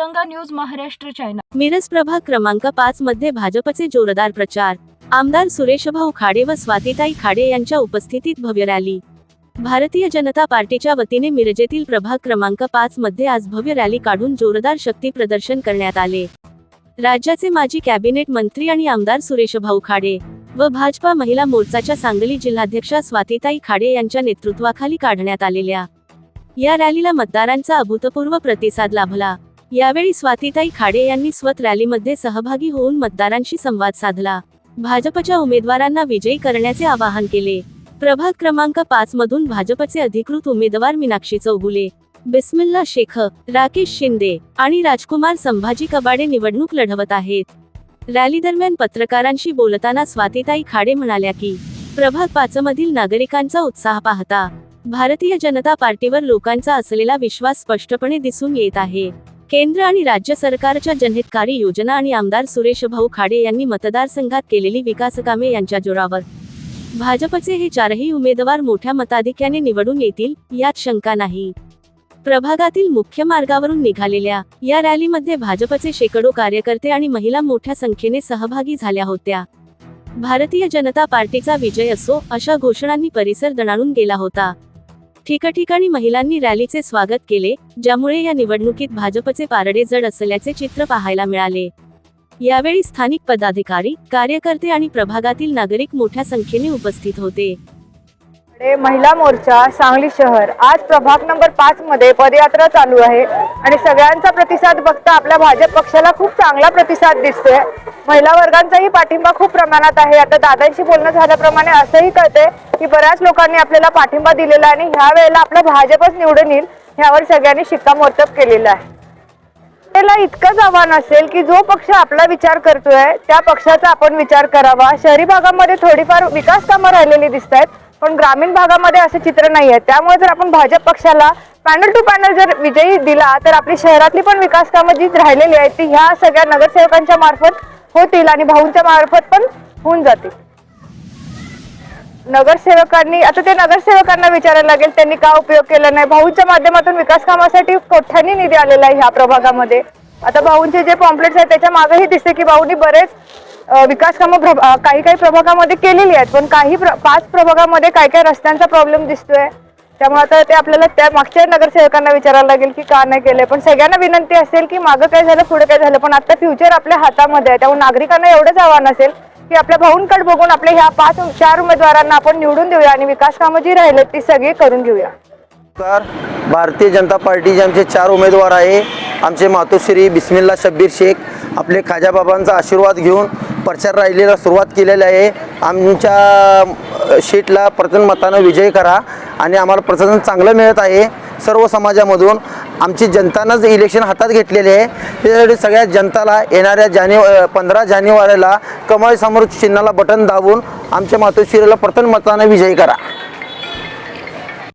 तिरंगा news Maharashtra channel. Miraj प्रभाग क्रमांक 5 मध्ये भाजपचे जोरदार प्रचार। आमदार सुरेशभाऊ खाडे व स्वातीताई खाडे यांच्या उपस्थितीत भव्य रॅली। भारतीय जनता पार्टीच्या वतीने मिरजेतील प्रभाग क्रमांक 5 मध्ये आज भव्य रॅली काढून जोरदार शक्ती प्रदर्शन करण्यात आले। राज्याचे माजी कॅबिनेट मंत्री आणि आमदार सुरेशभाऊ खाडे व भाजपा महिला मोर्चाच्या सांगली जिल्हाध्यक्षा स्वातीताई खाडे यांच्या नेतृत्वाखाली काढण्यात आलेल्या या रॅलीला मतदारांचा अभूतपूर्व प्रतिसाद लाभला। यावेळी स्वातीताई खाडे यांनी स्वत रॅलीमध्ये सहभागी होऊन मतदारांशी संवाद साधला। भाजपच्या उमेदवारांना विजयी करण्याचे आवाहन केले। प्रभाग क्रमांक 5 मधून भाजपचे अधिकृत उमेदवार मीनाक्षी चौगुले, बिस्मिल्ला शेख, राकेश शिंदे आणि राजकुमार संभाजी कबाडे निवडणूक लढवत आहेत। रॅली दरम्यान पत्रकारांशी बोलताना स्वातीताई खाडे म्हणाल्या की प्रभाग 5 मधील नागरिकांचा उत्साह पाहता भारतीय जनता पार्टीवर लोकांचा असलेला विश्वास स्पष्टपणे दिसून येत आहे। केंद्र आणि राज्य सरकारच्या जनहितकारी योजना आणि आमदार सुरेशभाऊ खाडे यांनी मतदारसंघात केलेली विकासकामे यांच्या जोरावर भाजपचे हे चारही उमेदवार मोठ्या मताधिक्याने निवडून येतील यात शंका नाही। प्रभागातील मुख्य मार्गावरून निघालेल्या या रॅलीमध्ये भाजपचे शेकडो कार्यकर्ते आणि महिला मोठ्या संख्येने सहभागी झाल्या होत्या। भारतीय जनता पार्टीचा विजय असो अशा घोषणांनी परिसर दणाणून गेला होता। ठिकठिकाणी महिलांनी रॅलीचे स्वागत केले, ज्यामुळे या निवडणुकीत भाजपचे पारडे जड असल्याचे चित्र पाहायला मिळाले। यावेळी स्थानिक पदाधिकारी, कार्यकर्ते आणि प्रभागातील नागरिक मोठ्या संख्येने उपस्थित होते। महिला मोर्चा सांगली शहर आज प्रभाग नंबर 5 मध्ये पदयात्रा चालू आहे आणि सगळ्यांचा प्रतिसाद बघता आपल्या भाजप पक्षाला खूप चांगला प्रतिसाद दिसतोय। महिला वर्गांचाही पाठिंबा खूप प्रमाणात आहे। आता दादांशी बोलणं झाल्याप्रमाणे असंही कळते की बऱ्याच लोकांनी आपल्याला पाठिंबा दिलेला आणि ह्या वेळेला आपला भाजपच निवडून येईल ह्यावर सगळ्यांनी शिक्कामोर्तब केलेला आहे। त्याला इतकंच आव्हान असेल की जो पक्ष आपला विचार करतोय त्या पक्षाचा आपण विचार करावा। शहरी भागामध्ये थोडीफार विकास कामं राहिलेली दिसत आहेत, पण ग्रामीण भागामध्ये असं चित्र नाही आहे। त्यामुळे जर आपण भाजप पक्षाला पॅनल टू पॅनल जर विजयी दिला तर आपली शहरातली पण विकास कामं जी राहिलेली आहेत ती ह्या सगळ्या नगरसेवकांच्या मार्फत होतील आणि भाऊंच्या मार्फत पण होऊन जातील। नगरसेवकांनी आता ते नगरसेवकांना विचारायला लागेल त्यांनी का उपयोग केला नाही। भाऊंच्या माध्यमातून विकास कामासाठी कोट्यानी निधी आलेला आहे ह्या प्रभागामध्ये। आता भाऊंचे जे पॉम्पलेट्स आहेत त्याच्या मागेही दिसते की भाऊंनी बरेच विकास कामं काही प्रभागामध्ये केलेली आहेत, पण काही 5 प्रभागामध्ये काय रस्त्यांचा प्रॉब्लेम दिसतोय। त्यामुळे आता ते आपल्याला त्या मागच्या नगरसेवकांना विचारायला लागेल की का नाही केले। पण सगळ्यांना विनंती असेल की मागं काय झालं पुढे काय झालं, पण आता फ्युचर आपल्या हातामध्ये आहे। त्यामुळे नागरिकांना एवढंच आव्हान असेल की आपल्या भाऊंकडे बघून आपल्या ह्या 4 उमेदवारांना आपण निवडून देऊया आणि विकास कामं जी राहिलेत ती सगळी करून घेऊया। भारतीय जनता पार्टीचे आमचे 4 उमेदवार आहे। आमचे मातोश्री बिस्मिल्ला शब्बीर शेख आपले खाजाबाबांचा आशीर्वाद घेऊन प्रचार राहिलेला सुरुवात केलेला आहे। आमच्या शीटला प्रचंड मतानं विजय करा आणि आम्हाला प्रचंड चांगलं मिळत आहे। सर्व समाजामधून आमची जनतानंच इलेक्शन हातात घेतलेले आहे। त्यासाठी सगळ्या जनताला येणाऱ्या 15 जानेवारीला कमळ समोर चिन्हाला बटन दाबून आमच्या मातोश्रीला प्रचंड मतानं विजयी करा।